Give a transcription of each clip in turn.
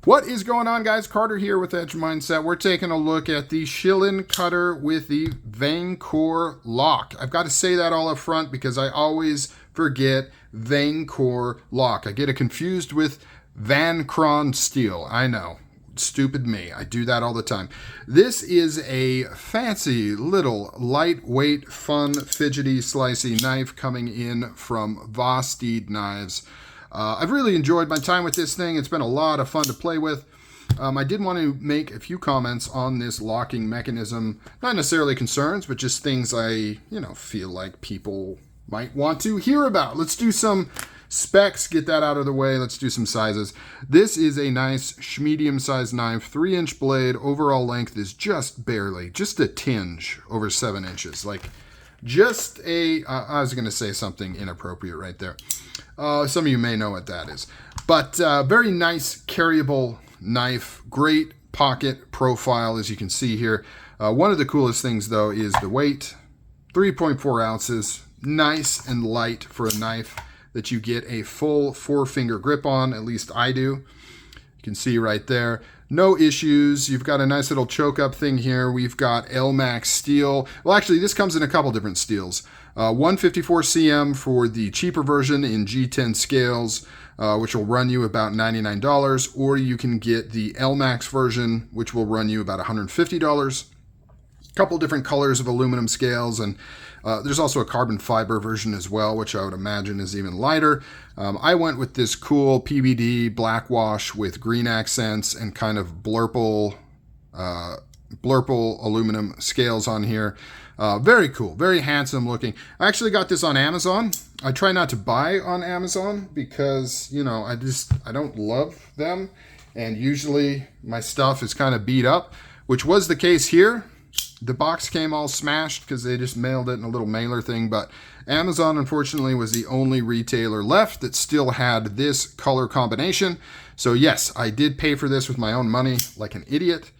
What is going on, guys? Carter here with Edge Mindset. We're taking a look at the Shilin cutter with the Vanchor Lock. I've got to say that all up front because I always forget Vanchor Lock. I get it confused with Vanchor Steel. I know. Stupid me. I do that all the time. This is a fancy little lightweight, fun, fidgety, slicey knife coming in from Vosteed Knives. I've really enjoyed my time with this thing. It's been a lot of fun to play with. I did want to make a few comments on this locking mechanism. Not necessarily concerns, but just things I, feel like people might want to hear about. Let's do some specs, get that out of the way. Let's do some sizes. This is a nice medium-sized knife, 3-inch blade. Overall length is just a tinge over 7 inches. Like just I was going to say something inappropriate right there. Some of you may know what that is. But very nice carryable knife, great pocket profile as you can see here. One of the coolest things though is the weight, 3.4 ounces, nice and light for a knife that you get a full 4-finger grip on, at least I do. You can see right there. No issues. You've got a nice little choke up thing here. We've got Elmax steel. Well, actually, this comes in a couple different steels. 154 cm for the cheaper version in G10 scales, which will run you about $99, or you can get the Elmax version, which will run you about $150. A couple different colors of aluminum scales, and there's also a carbon fiber version as well, which I would imagine is even lighter. I went with this cool PVD black wash with green accents and kind of blurple aluminum scales on here. Very cool, very handsome looking. I actually got this on Amazon. I try not to buy on Amazon because, I don't love them. And usually my stuff is kind of beat up, which was the case here. The box came all smashed because they just mailed it in a little mailer thing, but Amazon, unfortunately, was the only retailer left that still had this color combination. So yes, I did pay for this with my own money like an idiot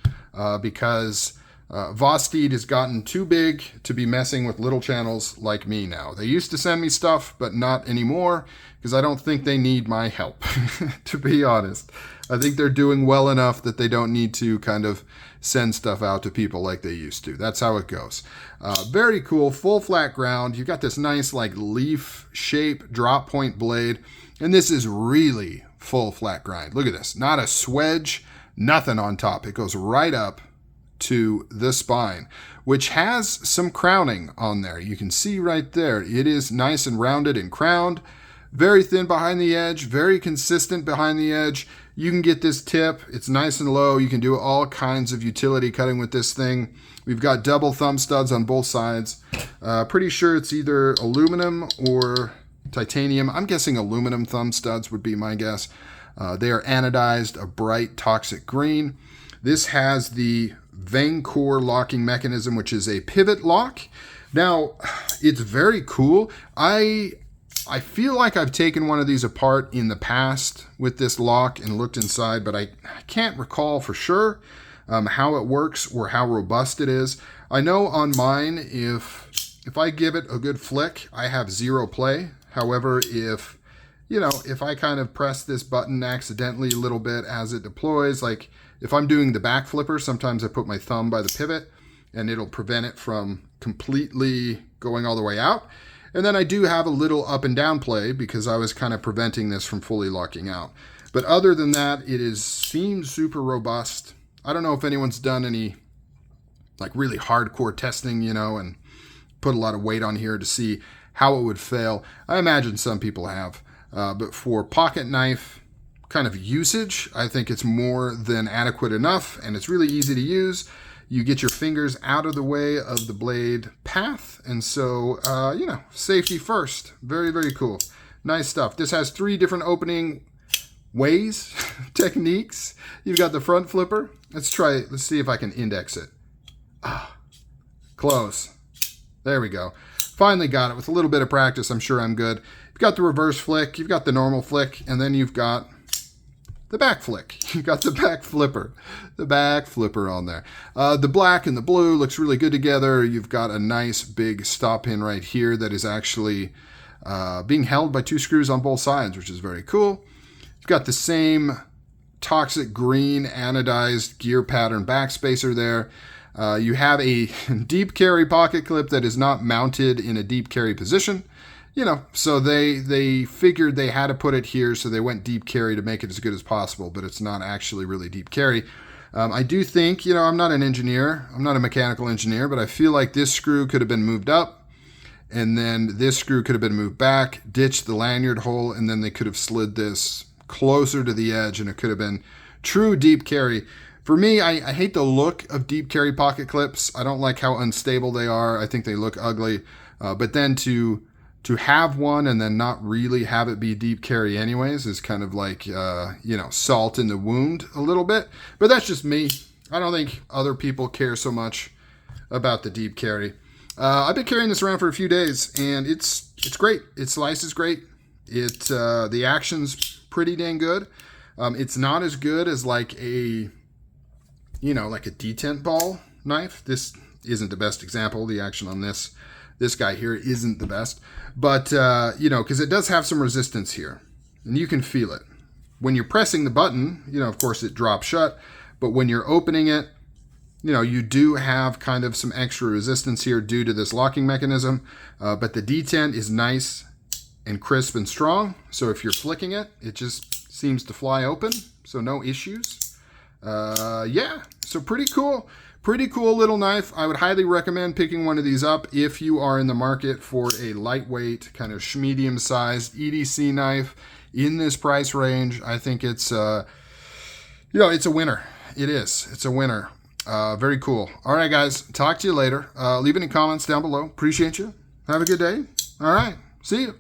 because Vosteed has gotten too big to be messing with little channels like me now. They used to send me stuff, but not anymore because I don't think they need my help, to be honest. I think they're doing well enough that they don't need to kind of send stuff out to people like they used to. That's how it goes. Very cool, full flat ground. You've got this nice like leaf shape drop point blade, and this is really full flat grind. Look at this, not a swedge, nothing on top. It goes right up to the spine, which has some crowning on there. You can see right there, it is nice and rounded and crowned. Very thin behind the edge, very consistent behind the edge. You can get this tip. It's nice and low. You can do all kinds of utility cutting with this thing. We've got double thumb studs on both sides. Pretty sure it's either aluminum or titanium. I'm guessing aluminum thumb studs would be my guess. They are anodized, a bright toxic green. This has the Vanchor locking mechanism, which is a pivot lock. Now, it's very cool. I feel like I've taken one of these apart in the past with this lock and looked inside, but I can't recall for sure how it works or how robust it is. I know on mine, if I give it a good flick, I have 0 play. However, if I kind of press this button accidentally a little bit as it deploys, like if I'm doing the back flipper, sometimes I put my thumb by the pivot and it'll prevent it from completely going all the way out. And then I do have a little up and down play because I was kind of preventing this from fully locking out. But other than that, seems super robust. I don't know if anyone's done any like really hardcore testing, and put a lot of weight on here to see how it would fail. I imagine some people have. But for pocket knife kind of usage, I think it's more than adequate enough, and it's really easy to use. You get your fingers out of the way of the blade path. And so, safety first. Very, very cool. Nice stuff. This has 3 different opening ways, techniques. You've got the front flipper. Let's try it. Let's see if I can index it. Close. There we go. Finally got it. With a little bit of practice, I'm sure I'm good. You've got the reverse flick. You've got the normal flick. And then you've got the back flick. You got the back flipper on there. The black and the blue looks really good together. You've got a nice big stop pin right here that is actually being held by 2 screws on both sides, which is very cool. You've got the same toxic green anodized gear pattern backspacer there. You have a deep carry pocket clip that is not mounted in a deep carry position. You know, so they figured they had to put it here, so they went deep carry to make it as good as possible, but it's not actually really deep carry. I do think, you know, I'm not an engineer, I'm not a mechanical engineer, but I feel like this screw could have been moved up, and then this screw could have been moved back, ditched the lanyard hole, and then they could have slid this closer to the edge, and it could have been true deep carry. For me, I hate the look of deep carry pocket clips. I don't like how unstable they are. I think they look ugly. But then to have one and then not really have it be deep carry anyways is kind of like, you know, salt in the wound a little bit. But that's just me. I don't think other people care so much about the deep carry. I've been carrying this around for a few days, and it's great. It slices great. The action's pretty dang good. It's not as good as like a detent ball knife. This isn't the best example. The action on this guy here isn't the best, but you know, because it does have some resistance here, and you can feel it when you're pressing the button. You know, of course, it drops shut, but when you're opening it, you know, you do have kind of some extra resistance here due to this locking mechanism. But the detent is nice and crisp and strong. So if you're flicking it, it just seems to fly open. So no issues. Yeah, so pretty cool. Pretty cool little knife. I would highly recommend picking one of these up if you are in the market for a lightweight, kind of medium-sized EDC knife in this price range. I think it's, you know, it's a winner. It is. It's a winner. Very cool. All right, guys. Talk to you later. Leave any comments down below. Appreciate you. Have a good day. All right. See you.